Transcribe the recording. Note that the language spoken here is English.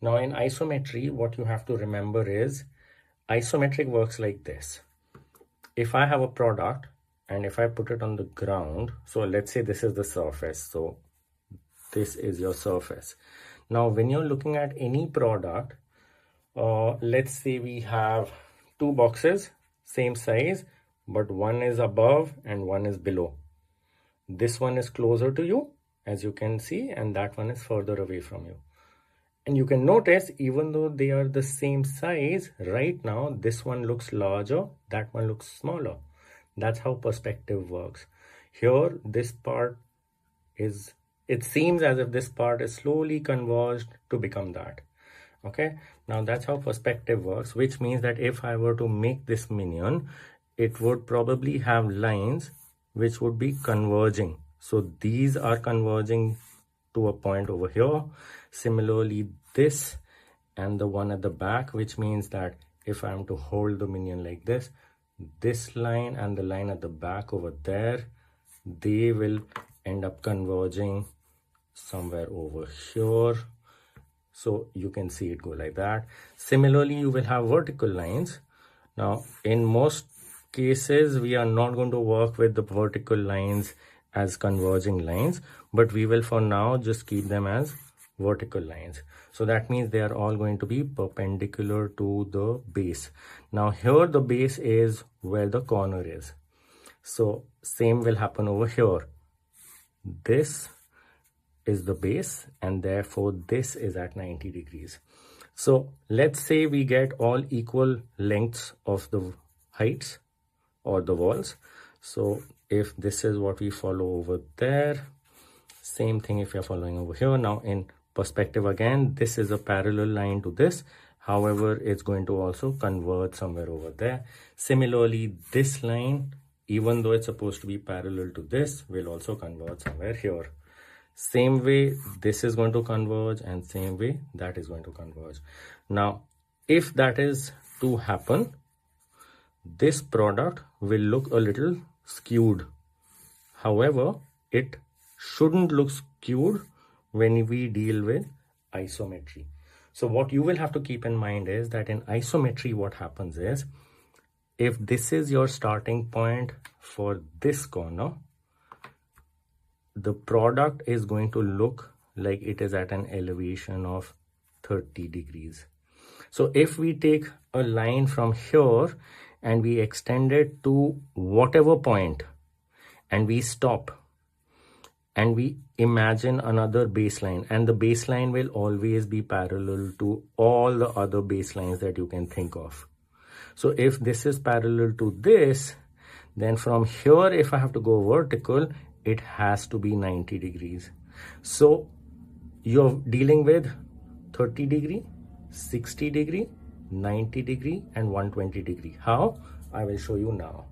Now in isometry, what you have to remember is isometric works like this. If I have a product and if I put it on the ground, so let's say this is the surface. So this is your surface. Now, when you're looking at any product, let's say we have two boxes, same size, but one is above and one is below. This one is closer to you, as you can see, and that one is further away from you. And you can notice, even though they are the same size, right now, this one looks larger, that one looks smaller. That's how perspective works. Here, this part is, it seems as if this part is slowly converged to become that. Okay, now that's how perspective works, which means that if I were to make this minion, it would probably have lines which would be converging. So these are converging to a point over here. Similarly, this and the one at the back, which means that if I am to hold the minion like this line and the line at the back over there, they will end up converging somewhere over here. So you can see it go like that. Similarly, you will have vertical lines. Now, in most cases, we are not going to work with the vertical lines as converging lines, but we will for now just keep them as vertical lines. So that means they are all going to be perpendicular to the base. Now here the base is where the corner is. So same will happen over here. This is the base and therefore this is at 90 degrees. So let's say we get all equal lengths of the heights or the walls. So if this is what we follow over there, same thing if you're following over here. Now in perspective again, this is a parallel line to this. However, it's going to also converge somewhere over there. Similarly, this line, even though it's supposed to be parallel to this, will also converge somewhere here. Same way, this is going to converge and same way that is going to converge. Now, if that is to happen, this product will look a little skewed. However, it shouldn't look skewed when we deal with isometry. So what you will have to keep in mind is that in isometry, what happens is, if this is your starting point for this corner, the product is going to look like it is at an elevation of 30 degrees. So if we take a line from here and we extend it to whatever point and we stop and we imagine another baseline, and the baseline will always be parallel to all the other baselines that you can think of. So if this is parallel to this, then from here, if I have to go vertical, it has to be 90 degrees. So you're dealing with 30 degree, 60 degree, 90 degree, and 120 degree. How? I will show you now.